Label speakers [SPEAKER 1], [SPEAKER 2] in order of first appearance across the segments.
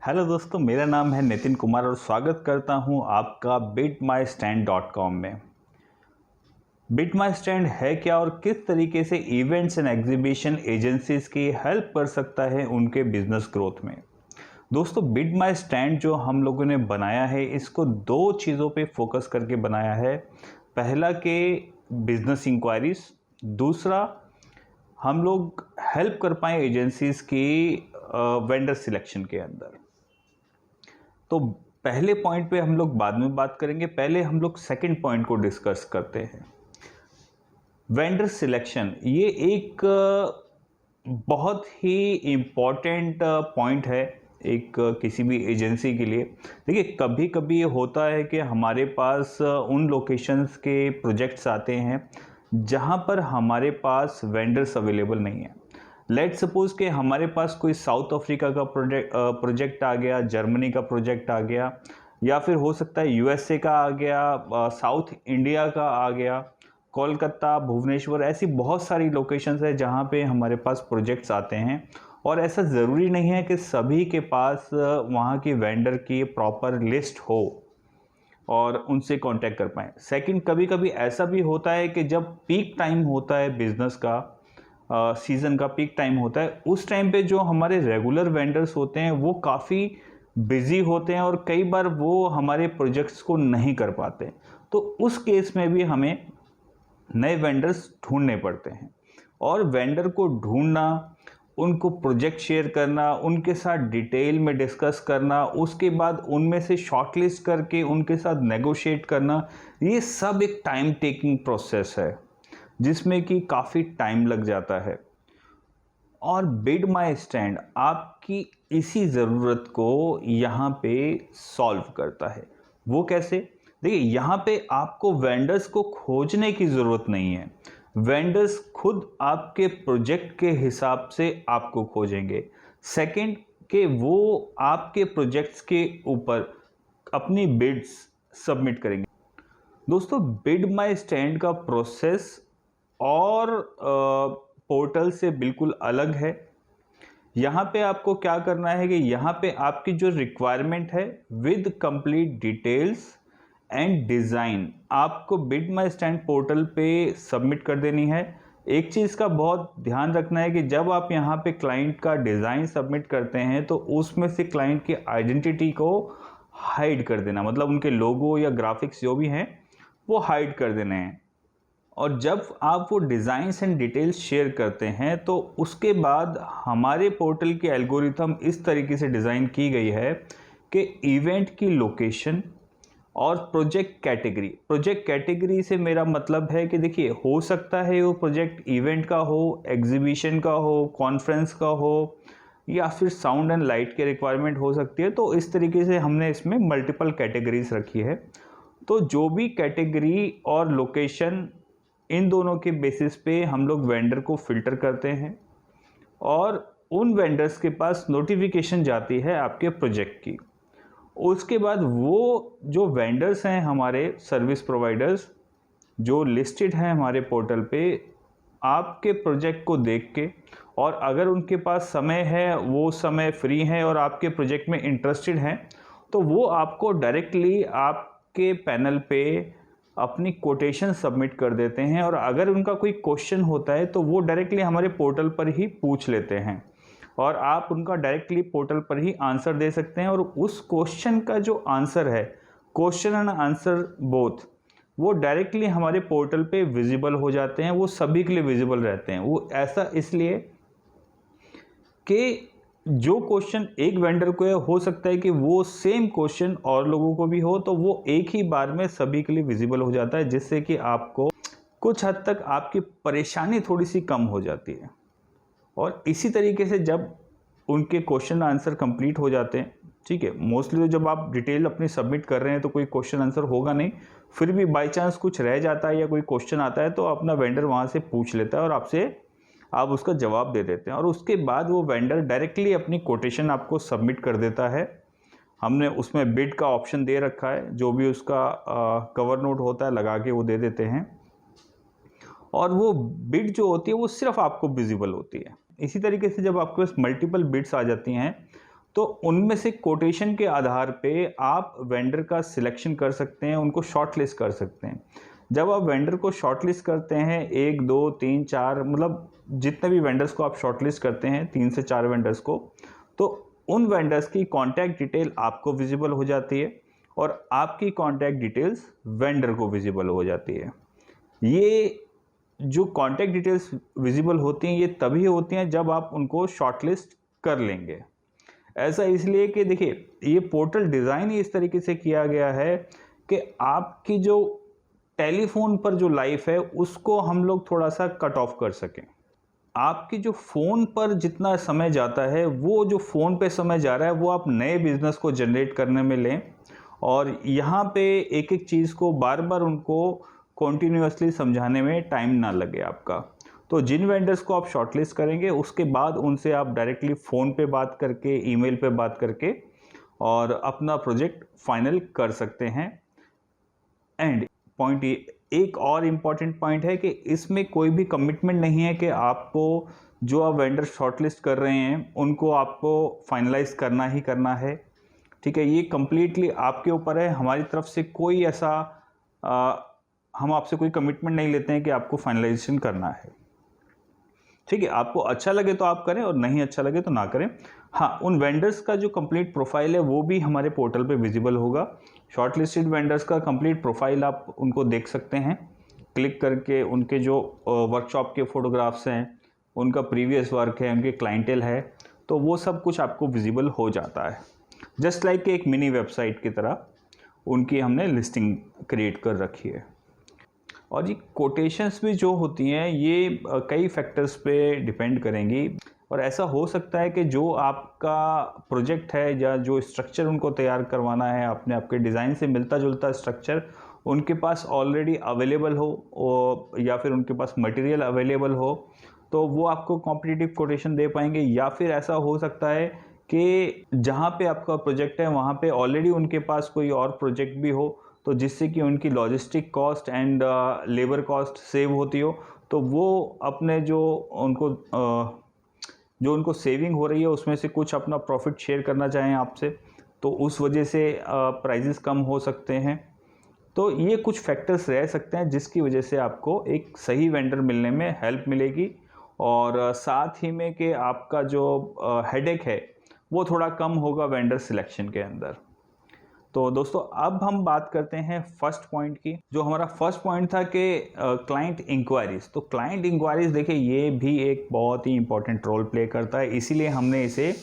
[SPEAKER 1] Hello दोस्तों, मेरा नाम है नितिन कुमार और स्वागत करता हूं आपका bitmystand.com में। bitmystand है क्या और किस तरीके से इवेंट्स एंड एग्जीबिशन एजेंसीज की हेल्प कर सकता है उनके बिजनेस ग्रोथ में। दोस्तों, bitmystand जो हम लोगों ने बनाया है इसको दो चीज़ों पे फोकस करके बनाया है। पहला के बिजनेस इंक्वायरीज, दूसरा हम लोग हेल्प कर पाए एजेंसीज की वेंडर सिलेक्शन के अंदर। तो पहले पॉइंट पे हम लोग बाद में बात करेंगे, पहले हम लोग सेकंड पॉइंट को डिस्कस करते हैं। वेंडर सिलेक्शन ये एक बहुत ही इम्पॉर्टेंट पॉइंट है एक किसी भी एजेंसी के लिए। देखिए, कभी कभी ये होता है कि हमारे पास उन लोकेशंस के प्रोजेक्ट्स आते हैं जहां पर हमारे पास वेंडर्स अवेलेबल नहीं है। लेट सपोज कि हमारे पास कोई साउथ अफ्रीका का प्रोजेक्ट आ गया, जर्मनी का प्रोजेक्ट आ गया, या फिर हो सकता है यूएसए का आ गया, साउथ इंडिया का आ गया, कोलकाता, भुवनेश्वर, ऐसी बहुत सारी लोकेशंस है जहाँ पे हमारे पास प्रोजेक्ट्स आते हैं। और ऐसा ज़रूरी नहीं है कि सभी के पास वहाँ की वेंडर की प्रॉपर लिस्ट हो और उनसे कांटेक्ट कर पाएँ। सेकंड, कभी कभी ऐसा भी होता है कि जब पीक टाइम होता है बिजनेस का, सीज़न का पीक टाइम होता है, उस टाइम पे जो हमारे रेगुलर वेंडर्स होते हैं वो काफ़ी बिजी होते हैं और कई बार वो हमारे प्रोजेक्ट्स को नहीं कर पाते। तो उस केस में भी हमें नए वेंडर्स ढूंढने पड़ते हैं। और वेंडर को ढूंढना, उनको प्रोजेक्ट शेयर करना, उनके साथ डिटेल में डिस्कस करना, उसके बाद उनमें से शॉर्टलिस्ट करके उनके साथ नेगोशिएट करना, ये सब एक टाइम टेकिंग प्रोसेस है जिसमें कि काफ़ी टाइम लग जाता है। और bitmystand आपकी इसी ज़रूरत को यहाँ पे सॉल्व करता है। वो कैसे? देखिए, यहाँ पे आपको वेंडर्स को खोजने की ज़रूरत नहीं है। वेंडर्स खुद आपके प्रोजेक्ट के हिसाब से आपको खोजेंगे। सेकंड, कि वो आपके प्रोजेक्ट्स के ऊपर अपनी बिड्स सबमिट करेंगे। दोस्तों, bitmystand का प्रोसेस और पोर्टल से बिल्कुल अलग है। यहाँ पे आपको क्या करना है कि यहाँ पे आपकी जो रिक्वायरमेंट है with complete details and design आपको bitmystand पोर्टल पे सबमिट कर देनी है। एक चीज़ का बहुत ध्यान रखना है कि जब आप यहाँ पे क्लाइंट का डिज़ाइन सबमिट करते हैं तो उसमें से क्लाइंट की आइडेंटिटी को हाइड कर देना, मतलब उनके लोगो या ग्राफिक्स जो भी हैं वो हाइड कर देने हैं। और जब आप वो डिज़ाइंस एंड डिटेल्स शेयर करते हैं तो उसके बाद हमारे पोर्टल की एल्गोरिथम इस तरीके से डिज़ाइन की गई है कि इवेंट की लोकेशन और प्रोजेक्ट कैटेगरी से मेरा मतलब है कि देखिए, हो सकता है वो प्रोजेक्ट इवेंट का हो, एग्जीबिशन का हो, कॉन्फ्रेंस का हो, या फिर साउंड एंड लाइट के रिक्वायरमेंट हो सकती है। तो इस तरीके से हमने इसमें मल्टीपल कैटेगरीज रखी है। तो जो भी कैटेगरी और लोकेशन, इन दोनों के बेसिस पे हम लोग वेंडर को फिल्टर करते हैं और उन वेंडर्स के पास नोटिफिकेशन जाती है आपके प्रोजेक्ट की। उसके बाद वो जो वेंडर्स हैं, हमारे सर्विस प्रोवाइडर्स जो लिस्टेड हैं हमारे पोर्टल पे, आपके प्रोजेक्ट को देख के, और अगर उनके पास समय है, वो समय फ्री है और आपके प्रोजेक्ट में इंटरेस्टेड हैं, तो वो आपको डायरेक्टली आपके पैनल पे अपनी कोटेशन सबमिट कर देते हैं। और अगर उनका कोई क्वेश्चन होता है तो वो डायरेक्टली हमारे पोर्टल पर ही पूछ लेते हैं और आप उनका डायरेक्टली पोर्टल पर ही आंसर दे सकते हैं। और उस क्वेश्चन का जो आंसर है, क्वेश्चन एंड आंसर बोथ, वो डायरेक्टली हमारे पोर्टल पे विजिबल हो जाते हैं। वो सभी के लिए विजिबल रहते हैं। वो ऐसा इसलिए कि जो क्वेश्चन एक वेंडर को है, हो सकता है कि वो सेम क्वेश्चन और लोगों को भी हो, तो वो एक ही बार में सभी के लिए विजिबल हो जाता है, जिससे कि आपको कुछ हद तक आपकी परेशानी थोड़ी सी कम हो जाती है। और इसी तरीके से जब उनके क्वेश्चन आंसर कंप्लीट हो जाते हैं, ठीक है, मोस्टली तो जब आप डिटेल अपनी सबमिट कर रहे हैं तो कोई क्वेश्चन आंसर होगा नहीं, फिर भी बाई चांस कुछ रह जाता है या कोई क्वेश्चन आता है तो अपना वेंडर वहाँ से पूछ लेता है और आपसे आप उसका जवाब दे देते हैं। और उसके बाद वो वेंडर डायरेक्टली अपनी कोटेशन आपको सबमिट कर देता है। हमने उसमें बिड का ऑप्शन दे रखा है, जो भी उसका कवर नोट होता है लगा के वो दे देते हैं। और वो बिड जो होती है वो सिर्फ आपको विजिबल होती है। इसी तरीके से जब आपके पास मल्टीपल बिड्स आ जाती हैं तो उनमें से कोटेशन के आधार पे आप वेंडर का सिलेक्शन कर सकते हैं, उनको शॉर्ट लिस्ट कर सकते हैं। जब आप वेंडर को शॉर्ट लिस्ट करते हैं 1 2 3 4 मतलब जितने भी वेंडर्स को आप शॉर्ट लिस्ट करते हैं 3 से 4 वेंडर्स को, तो उन वेंडर्स की कॉन्टैक्ट डिटेल आपको विजिबल हो जाती है और आपकी कॉन्टैक्ट डिटेल्स वेंडर को विजिबल हो जाती है। ये जो कॉन्टैक्ट डिटेल्स विजिबल होती हैं ये तभी होती हैं जब आप उनको शॉर्टलिस्ट कर लेंगे। ऐसा इसलिए कि देखिए ये पोर्टल डिज़ाइन ही इस तरीके से किया गया है कि आपकी जो टेलीफोन पर जो लाइफ है उसको हम लोग थोड़ा सा कट ऑफ कर सकें। आपकी जो फ़ोन पर जितना समय जाता है वो जो फ़ोन पे समय जा रहा है वो आप नए बिजनेस को जनरेट करने में लें और यहाँ पे एक एक चीज़ को बार बार उनको कॉन्टीन्यूसली समझाने में टाइम ना लगे आपका। तो जिन वेंडर्स को आप शॉर्टलिस्ट करेंगे उसके बाद उनसे आप डायरेक्टली फ़ोन पे बात करके, ईमेल पे बात करके और अपना प्रोजेक्ट फाइनल कर सकते हैं। एंड पॉइंट एक और इम्पॉर्टेंट पॉइंट है कि इसमें कोई भी कमिटमेंट नहीं है कि आपको जो आप वेंडर शॉर्टलिस्ट कर रहे हैं उनको आपको फाइनलाइज करना ही करना है। ठीक है, ये कम्प्लीटली आपके ऊपर है। हमारी तरफ से कोई ऐसा हम आपसे कोई कमिटमेंट नहीं लेते हैं कि आपको फाइनलाइजेशन करना है। ठीक है, आपको अच्छा लगे तो आप करें और नहीं अच्छा लगे तो ना करें। हाँ, उन वेंडर्स का जो कंप्लीट प्रोफाइल है वो भी हमारे पोर्टल पे विजिबल होगा। शॉर्ट लिस्टेड वेंडर्स का कंप्लीट प्रोफाइल आप उनको देख सकते हैं क्लिक करके। उनके जो वर्कशॉप के फोटोग्राफ्स हैं, उनका प्रीवियस वर्क है, उनके क्लाइंटेल है, तो वो सब कुछ आपको विजिबल हो जाता है। जस्ट लाइक एक मिनी वेबसाइट की तरह उनकी हमने लिस्टिंग क्रिएट कर रखी है। और ये कोटेशंस भी जो होती हैं ये कई फैक्टर्स पे डिपेंड करेंगी और ऐसा हो सकता है कि जो आपका प्रोजेक्ट है या जो स्ट्रक्चर उनको तैयार करवाना है, आपने आपके डिज़ाइन से मिलता जुलता स्ट्रक्चर उनके पास ऑलरेडी अवेलेबल हो या फिर उनके पास मटेरियल अवेलेबल हो, तो वो आपको कॉम्पिटिटिव कोटेशन दे पाएंगे। या फिर ऐसा हो सकता है कि जहाँ पे आपका प्रोजेक्ट है वहाँ पे ऑलरेडी उनके पास कोई और प्रोजेक्ट भी हो, तो जिससे कि उनकी logistic cost and labour cost save होती हो, तो वो अपने जो उनको सेविंग हो रही है उसमें से कुछ अपना प्रॉफिट शेयर करना चाहें आपसे, तो उस वजह से प्राइजेस कम हो सकते हैं। तो ये कुछ फैक्टर्स रह सकते हैं जिसकी वजह से आपको एक सही वेंडर मिलने में हेल्प मिलेगी और साथ ही में कि आपका जो हेडेक है वो थोड़ा कम होगा वेंडर सिलेक्शन के अंदर। तो दोस्तों अब हम बात करते हैं फर्स्ट पॉइंट की। जो हमारा फर्स्ट पॉइंट था कि क्लाइंट इंक्वायरीज। तो क्लाइंट इंक्वायरीज देखिए ये भी एक बहुत ही इंपॉर्टेंट रोल प्ले करता है, इसीलिए हमने इसे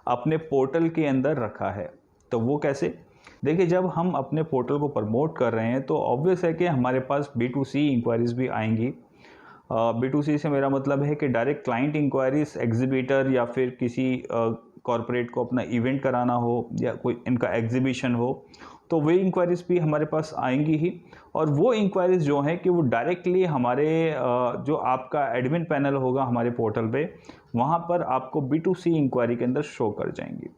[SPEAKER 1] अपने पोर्टल के अंदर रखा है। तो वो कैसे? देखिए जब हम अपने पोर्टल को प्रमोट कर रहे हैं तो ऑब्वियस है कि हमारे पास B2C इंक्वायरीज भी आएंगी। B2C से मेरा मतलब है कि डायरेक्ट क्लाइंट इंक्वायरीज, एग्जीबिटर या फिर किसी कॉरपोरेट को अपना इवेंट कराना हो या कोई इनका एग्जीबिशन हो, तो वे इंक्वायरीज भी हमारे पास आएंगी ही। और वो इंक्वायरीज जो हैं कि वो डायरेक्टली हमारे जो आपका एडमिन पैनल होगा हमारे पोर्टल पे, वहाँ पर आपको B2C इंक्वायरी के अंदर शो कर जाएंगी।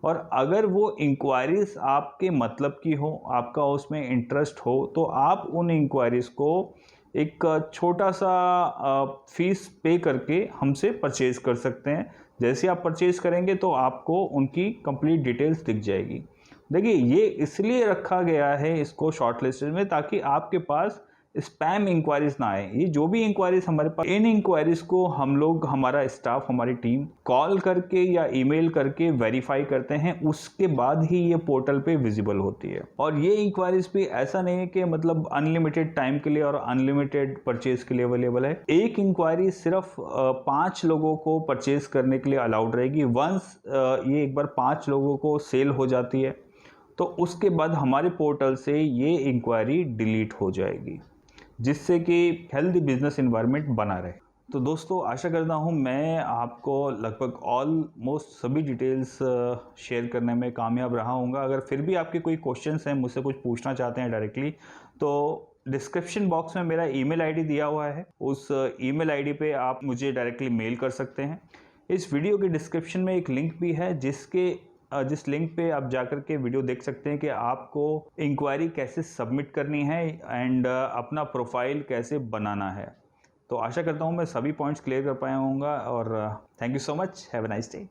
[SPEAKER 1] और अगर वो इंक्वायरीज आपके मतलब की हो, आपका उसमें इंटरेस्ट हो, तो आप उन इंक्वायरीज को एक छोटा सा फीस पे करके हमसे परचेज़ कर सकते हैं। जैसे आप परचेज़ करेंगे तो आपको उनकी कंप्लीट डिटेल्स दिख जाएगी। देखिए ये इसलिए रखा गया है इसको शॉर्ट लिस्टेड में ताकि आपके पास स्पैम इंक्वायरीज ना आए। ये जो भी इंक्वायरीज हमारे पास, इन इंक्वायरीज को हम लोग, हमारा स्टाफ, हमारी टीम कॉल करके या ईमेल करके वेरीफाई करते हैं, उसके बाद ही ये पोर्टल पे विजिबल होती है। और ये इंक्वायरीज भी ऐसा नहीं है कि मतलब अनलिमिटेड टाइम के लिए और अनलिमिटेड परचेज के लिए अवेलेबल है। एक इंक्वायरी सिर्फ 5 लोगों को परचेज करने के लिए अलाउड रहेगी। वंस ये एक बार 5 लोगों को सेल हो जाती है तो उसके बाद हमारे पोर्टल से ये इंक्वायरी डिलीट हो जाएगी, जिससे कि हेल्दी बिजनेस एनवायरनमेंट बना रहे। तो दोस्तों आशा करता हूँ मैं आपको लगभग ऑलमोस्ट सभी डिटेल्स शेयर करने में कामयाब रहा हूँगा। अगर फिर भी आपके कोई क्वेश्चंस हैं, मुझसे कुछ पूछना चाहते हैं डायरेक्टली, तो डिस्क्रिप्शन बॉक्स में मेरा ईमेल आईडी दिया हुआ है, उस ईमेल आईडी पे आप मुझे डायरेक्टली मेल कर सकते हैं। इस वीडियो के डिस्क्रिप्शन में एक लिंक भी है जिस लिंक पे आप जाकर के वीडियो देख सकते हैं कि आपको इंक्वायरी कैसे सबमिट करनी है एंड अपना प्रोफाइल कैसे बनाना है। तो आशा करता हूँ मैं सभी पॉइंट्स क्लियर कर पाया होऊंगा और thank you so much. Have a nice day.